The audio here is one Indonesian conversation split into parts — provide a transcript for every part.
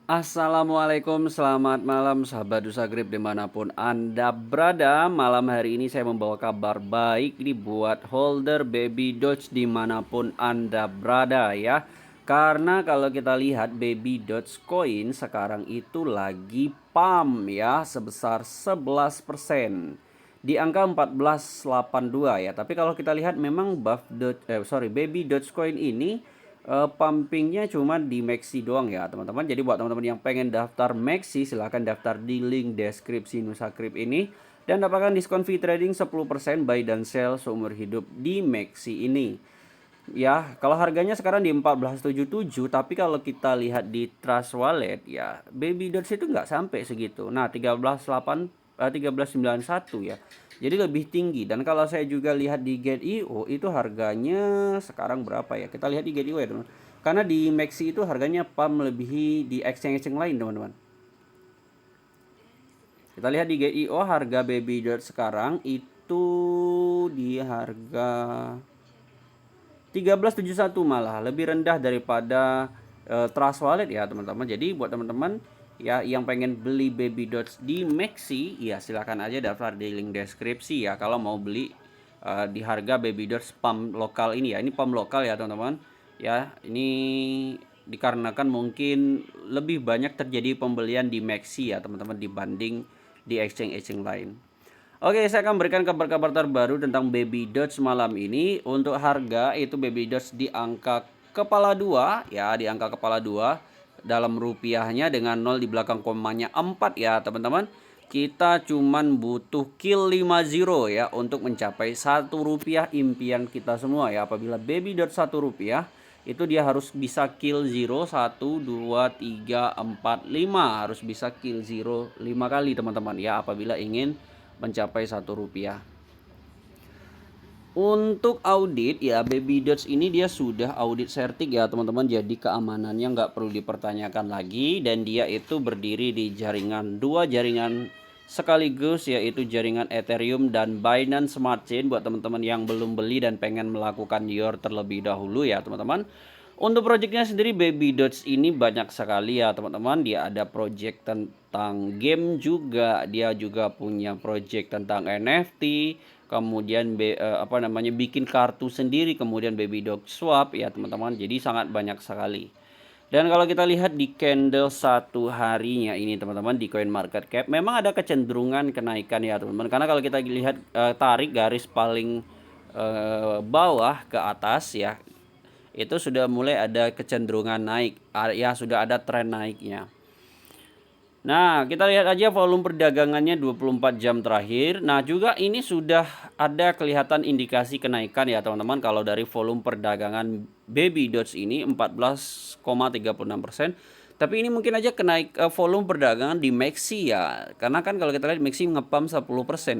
Assalamualaikum, selamat malam sahabat Dusa Grip dimanapun Anda berada. Malam hari ini saya membawa kabar baik nih buat holder Baby Doge dimanapun Anda berada ya. Karena kalau kita lihat Baby Doge Coin sekarang itu lagi pump ya sebesar 11% di angka 1482 ya. Tapi kalau kita lihat memang Baby Dogecoin ini pumpingnya cuma di Maxi doang ya teman-teman. Jadi buat teman-teman yang pengen daftar Maxi silahkan daftar di link deskripsi Nusakrip ini dan dapatkan diskon fee trading 10% buy dan sell seumur hidup di Maxi ini. Ya, kalau harganya sekarang di 1477, tapi kalau kita lihat di Trust Wallet ya, Baby Dots itu nggak sampai segitu. Nah, 1391 ya. Jadi lebih tinggi. Dan kalau saya juga lihat di Get.io itu harganya sekarang berapa ya? Kita lihat di Get.io ya, teman. Karena di Maxi itu harganya melebihi di exchange-exchange lain, teman-teman. Kita lihat di Get.io harga Baby Dots sekarang itu di harga 1371 malah lebih rendah daripada Trust Wallet ya teman-teman. Jadi buat teman-teman ya yang pengen beli Baby Dots di Maxi ya silakan aja daftar di link deskripsi ya kalau mau beli di harga Baby Dots pump lokal ini ya. Ini pump lokal ya teman-teman. Ya, ini dikarenakan mungkin lebih banyak terjadi pembelian di Maxi ya teman-teman dibanding di exchange-exchange lain. Oke, saya akan berikan kabar-kabar terbaru tentang Baby Doge malam ini. Untuk harga itu Baby Doge di angka kepala 2 ya, di angka kepala 2 dalam rupiahnya dengan 0 di belakang komanya 4 ya, teman-teman. Kita cuman butuh kill 50 ya untuk mencapai Rp1 impian kita semua ya. Apabila Baby Doge Rp1 itu dia harus bisa kill zero 1 2 3 4 5, harus bisa kill zero 5 kali teman-teman ya apabila ingin mencapai Rp1. Untuk audit ya Baby Doge ini dia sudah audit sertik ya teman-teman, jadi keamanannya nggak perlu dipertanyakan lagi dan dia itu berdiri di jaringan dua jaringan sekaligus yaitu jaringan Ethereum dan Binance Smart Chain buat teman-teman yang belum beli dan pengen melakukan Dior terlebih dahulu ya teman-teman. Untuk projectnya sendiri Baby Doge ini banyak sekali ya teman-teman. Dia ada project tentang game juga, dia juga punya project tentang NFT, kemudian bikin kartu sendiri, kemudian Baby Doge Swap ya teman-teman. Jadi sangat banyak sekali. Dan kalau kita lihat di candle satu harinya ini teman-teman di Coin Market Cap memang ada kecenderungan kenaikan ya teman-teman. Karena kalau kita lihat tarik garis paling bawah ke atas ya itu sudah mulai ada kecenderungan naik ya, sudah ada tren naiknya. Nah, kita lihat aja volume perdagangannya 24 jam terakhir. Nah, juga ini sudah ada kelihatan indikasi kenaikan ya, teman-teman. Kalau dari volume perdagangan Baby Doge ini 14,36%. Tapi ini mungkin aja volume perdagangan di Maxi ya. Karena kan kalau kita lihat Maxi ngepam 10%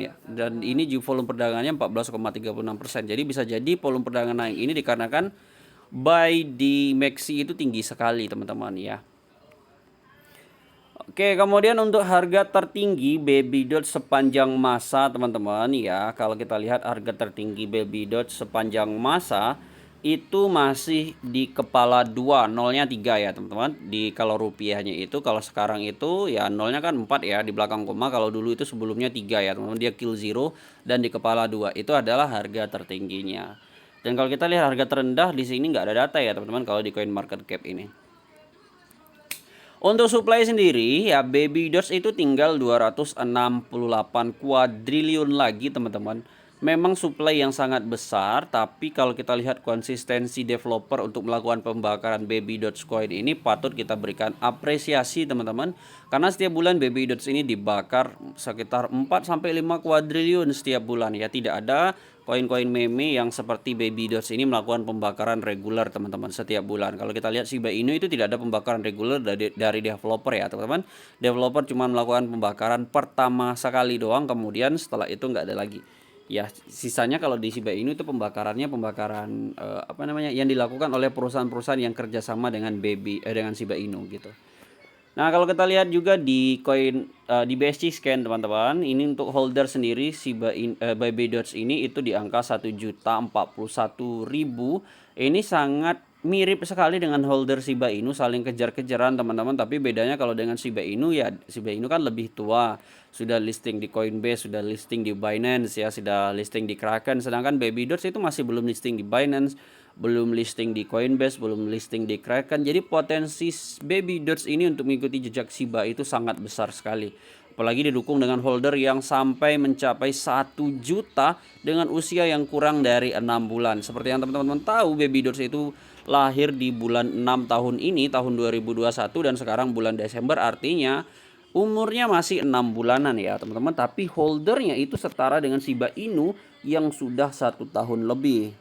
ya. Dan ini juga volume perdagangannya 14,36%. Jadi bisa jadi volume perdagangan naik ini dikarenakan buy di Maxi itu tinggi sekali, teman-teman ya. Oke, kemudian untuk harga tertinggi Baby Doge sepanjang masa teman-teman ya. Kalau kita lihat harga tertinggi Baby Doge sepanjang masa itu masih di kepala 2, nolnya 3 ya teman-teman. Di kalau rupiahnya itu kalau sekarang itu ya nolnya kan 4 ya di belakang koma. Kalau dulu itu sebelumnya 3 ya teman-teman, dia kill zero dan di kepala 2 itu adalah harga tertingginya. Dan kalau kita lihat harga terendah di sini nggak ada data ya teman-teman kalau di Coin Market Cap ini. Untuk supply sendiri ya Baby Doge itu tinggal 268 kuadriliun lagi teman-teman. Memang supply yang sangat besar, tapi kalau kita lihat konsistensi developer untuk melakukan pembakaran Baby Dogecoin ini patut kita berikan apresiasi teman-teman. Karena setiap bulan Baby Doge ini dibakar sekitar 4 sampai 5 kuadriliun setiap bulan ya. Tidak ada koin-koin meme yang seperti Baby Doge ini melakukan pembakaran reguler teman-teman setiap bulan. Kalau kita lihat Shiba Inu itu tidak ada pembakaran reguler dari developer ya teman-teman. Developer cuma melakukan pembakaran pertama sekali doang, kemudian setelah itu nggak ada lagi. Ya sisanya kalau di Shiba Inu itu pembakaran yang dilakukan oleh perusahaan-perusahaan yang kerjasama dengan dengan Shiba Inu gitu. Nah, kalau kita lihat juga di di BSC Scan teman-teman, ini untuk holder sendiri Baby Doge ini itu di angka 1.041.000. Ini sangat mirip sekali dengan holder Shiba Inu, saling kejar-kejaran teman-teman. Tapi bedanya kalau dengan Shiba Inu ya, Shiba Inu kan lebih tua, sudah listing di Coinbase, sudah listing di Binance ya, sudah listing di Kraken. Sedangkan Baby Dots itu masih belum listing di Binance, belum listing di Coinbase, belum listing di Kraken. Jadi potensi Baby Dots ini untuk mengikuti jejak Shiba itu sangat besar sekali. Apalagi didukung dengan holder yang sampai mencapai 1 juta dengan usia yang kurang dari 6 bulan. Seperti yang teman-teman tahu, Baby Dots itu lahir di bulan 6 tahun ini, tahun 2021, dan sekarang bulan Desember, artinya umurnya masih 6 bulanan ya teman-teman. Tapi holdernya itu setara dengan Shiba Inu yang sudah 1 tahun lebih.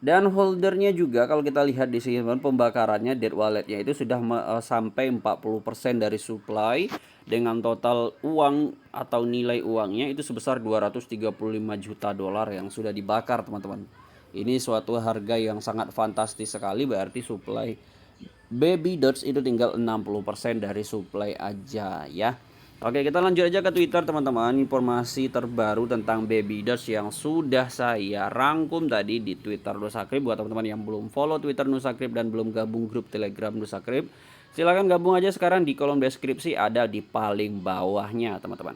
Dan holdernya juga kalau kita lihat di sini pembakarannya, dead walletnya itu sudah sampai 40% dari supply, dengan total uang atau nilai uangnya itu sebesar 235 juta dolar yang sudah dibakar teman-teman. Ini suatu harga yang sangat fantastis sekali, berarti supply Baby Dots itu tinggal 60% dari supply aja ya. Oke, kita lanjut aja ke Twitter teman-teman. Informasi terbaru tentang Baby Dots yang sudah saya rangkum tadi di Twitter Nusakrip. Buat teman-teman yang belum follow Twitter Nusakrip dan belum gabung grup Telegram Nusakrip, silahkan gabung aja sekarang di kolom deskripsi, ada di paling bawahnya teman-teman.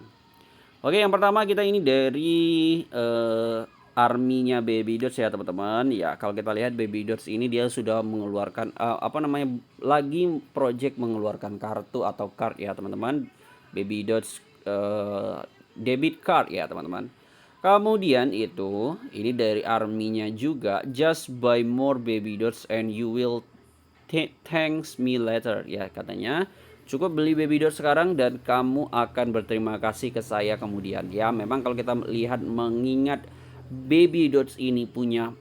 Oke, yang pertama kita ini dari arminya Baby Dots ya teman-teman. Ya, kalau kita lihat Baby Dots ini dia sudah mengeluarkan lagi project mengeluarkan kartu atau card ya teman-teman. Baby Dots debit card ya teman-teman. Kemudian itu ini dari arminya juga, just buy more Baby Dots and you will thanks me later ya katanya. Cukup beli Baby Dots sekarang dan kamu akan berterima kasih ke saya kemudian. Ya, memang kalau kita lihat mengingat Baby Dots ini punya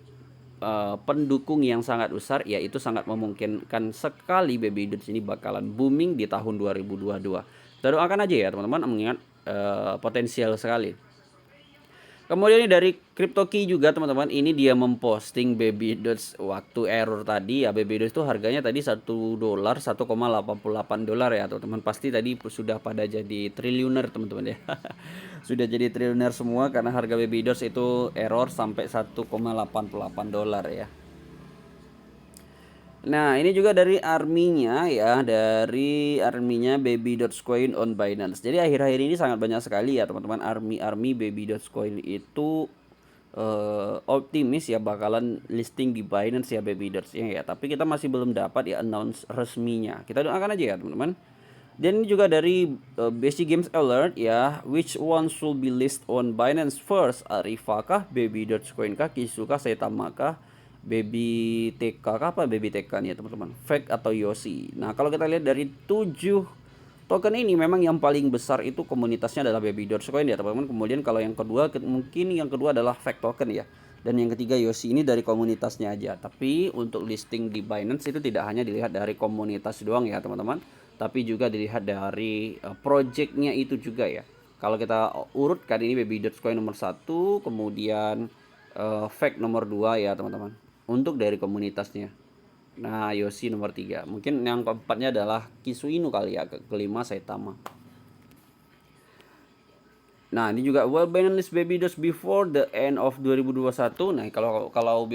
pendukung yang sangat besar, yaitu sangat memungkinkan sekali Baby Dots ini bakalan booming di tahun 2022. Kita doakan aja ya teman-teman, mengingat potensial sekali. Kemudian ini dari CryptoKey juga teman-teman, ini dia memposting Baby Dots waktu error tadi ya. Baby Dots itu harganya tadi $1 $1,88 ya teman-teman. Pasti tadi sudah pada jadi triliuner teman-teman ya. Sudah jadi triliuner semua karena harga Baby Dots itu error sampai $1,88 ya. Nah, ini juga dari arminya ya, dari arminya Baby Dogecoin on Binance. Jadi akhir-akhir ini sangat banyak sekali ya teman-teman army Baby Dogecoin itu optimis ya bakalan listing di Binance ya Baby Doge ya. Tapi kita masih belum dapat ya announce resminya. Kita doakan aja ya teman-teman. Dan ini juga dari Basic Games Alert ya, which one should be list on Binance first? Arifa kah, Baby Dogecoin kah, Kisu kah, Saitama kah, Baby TK apa Baby TK nih ya teman-teman, Fake atau Yoshi. Nah, kalau kita lihat dari 7 token ini, memang yang paling besar itu komunitasnya adalah Baby Dogecoin ya teman-teman. Kemudian kalau yang kedua mungkin yang kedua adalah Fake token ya. Dan yang ketiga Yoshi, ini dari komunitasnya aja. Tapi untuk listing di Binance itu tidak hanya dilihat dari komunitas doang ya teman-teman, tapi juga dilihat dari projectnya itu juga ya. Kalau kita urutkan ini Baby Dogecoin nomor 1, kemudian Fake nomor 2 ya teman-teman, untuk dari komunitasnya. Nah, Yoshi nomor 3. Mungkin yang keempatnya adalah Kisu Inu kali ya, kelima Saitama. Nah, ini juga well Binance list Baby Dots before the end of 2021. Nah, kalau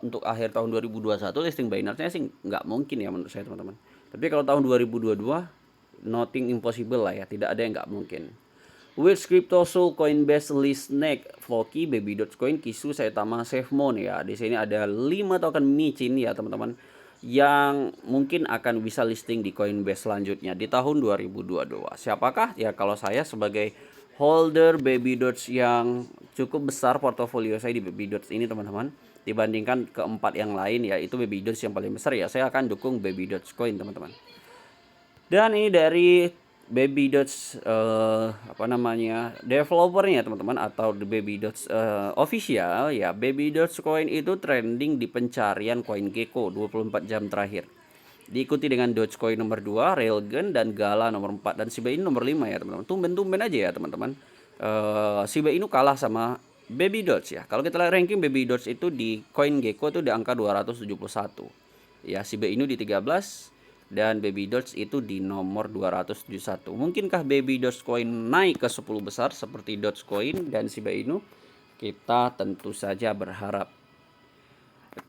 untuk akhir tahun 2021 listing Binance-nya sih nggak mungkin ya menurut saya teman-teman. Tapi kalau tahun 2022 nothing impossible lah ya, tidak ada yang nggak mungkin. Which crypto soul Coinbase list next? Floki, Baby Dogecoin, Kisu, Saitama, SafeMoon ya. Di sini ada 5 token micin ya teman-teman, yang mungkin akan bisa listing di Coinbase selanjutnya di tahun 2022. Siapakah? Ya, kalau saya sebagai holder Baby Dots yang cukup besar portofolio saya di Baby Dots ini teman-teman, dibandingkan keempat yang lain ya, itu Baby Dots yang paling besar ya, saya akan dukung Baby Dogecoin teman-teman. Dan ini dari Baby Dots developernya teman-teman, atau the Baby Dots official ya. Baby Dots coin itu trending di pencarian CoinGecko 24 jam terakhir. Diikuti dengan Dogecoin nomor 2, Railgun dan Gala nomor 4, dan Shiba Inu nomor 5 ya teman-teman. Tumben-tumben aja ya teman-teman. Shiba Inu kalah sama Baby Dots ya. Kalau kita lihat ranking Baby Dots itu di CoinGecko itu di angka 271. Ya, Shiba Inu di 13 dan Baby Dots itu di nomor 271. Mungkinkah Baby Dogecoin naik ke 10 besar seperti Dogecoin dan Shiba Inu? Kita tentu saja berharap.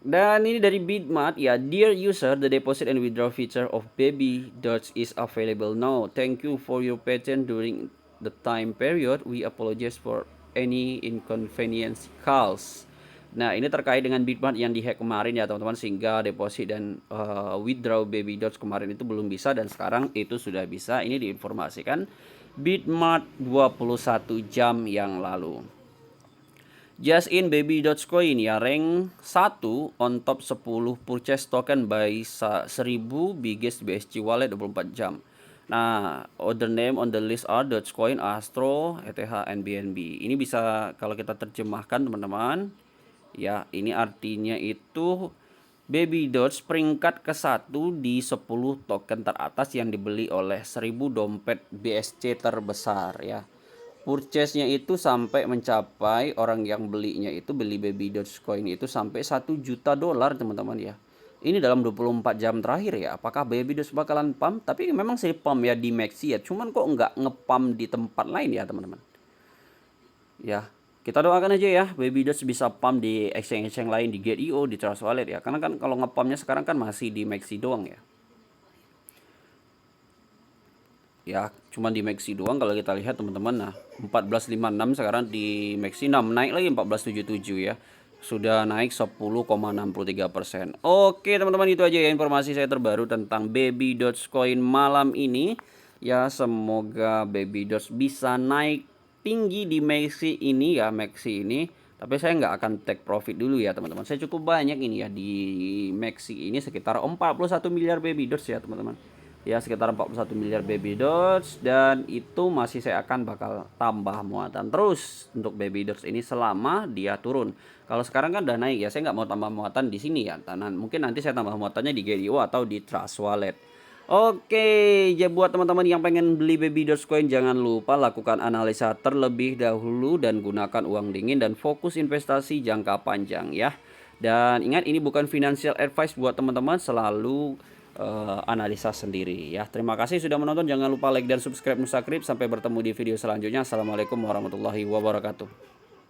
Dan ini dari Bitmart ya, dear user, the deposit and withdraw feature of Baby Dots is available now. Thank you for your patience during the time period. We apologize for any inconvenience calls. Nah, ini terkait dengan Bitmart yang dihack kemarin ya teman-teman, sehingga deposit dan withdraw Baby Dots kemarin itu belum bisa dan sekarang itu sudah bisa. Ini diinformasikan Bitmart 21 jam yang lalu. Just in Baby Dogecoin ya, rank 1 on top 10 purchase token by 1000 biggest BSC wallet 24 jam. Nah, other name on the list are Dogecoin, Astro, ETH, and BNB. Ini bisa kalau kita terjemahkan teman-teman. Ya, ini artinya itu Baby Doge peringkat ke-1 di 10 token teratas yang dibeli oleh 1000 dompet BSC terbesar ya. Purchase-nya itu sampai mencapai, orang yang belinya itu beli Baby Dogecoin itu sampai 1 juta dolar teman-teman ya. Ini dalam 24 jam terakhir ya. Apakah Baby Doge bakalan pump? Tapi memang sih pump ya di Maxi ya. Cuman kok nggak ngepump di tempat lain ya teman-teman. Ya, kita doakan aja ya Baby Doge bisa pump di exchange-exchange lain, di Get.io, di Trust Wallet ya. Karena kan kalau ngepumpnya sekarang kan masih di Maxi doang ya. Ya cuma di Maxi doang kalau kita lihat teman-teman. Nah 1456 sekarang di Maxi 6 naik lagi 1477 ya, sudah naik 10,63%. Oke teman-teman, itu aja ya informasi saya terbaru tentang Baby Dogecoin malam ini ya. Semoga Baby Doge bisa naik tinggi di Maxi ini ya, Maxi ini. Tapi saya nggak akan take profit dulu ya teman-teman, saya cukup banyak ini ya di Maxi ini, sekitar 41 miliar Baby Doge ya teman-teman ya, sekitar 41 miliar Baby Doge, dan itu masih saya akan bakal tambah muatan terus untuk Baby Doge ini selama dia turun. Kalau sekarang kan udah naik ya, saya nggak mau tambah muatan di sini ya, mungkin nanti saya tambah muatannya di Get.io atau di Trust Wallet. Oke, ya buat teman-teman yang pengen beli Baby Dogecoin, jangan lupa lakukan analisa terlebih dahulu dan gunakan uang dingin dan fokus investasi jangka panjang ya. Dan ingat, ini bukan financial advice buat teman-teman, selalu analisa sendiri ya. Terima kasih sudah menonton, jangan lupa like dan subscribe Nusa Kripto. Sampai bertemu di video selanjutnya. Assalamualaikum warahmatullahi wabarakatuh.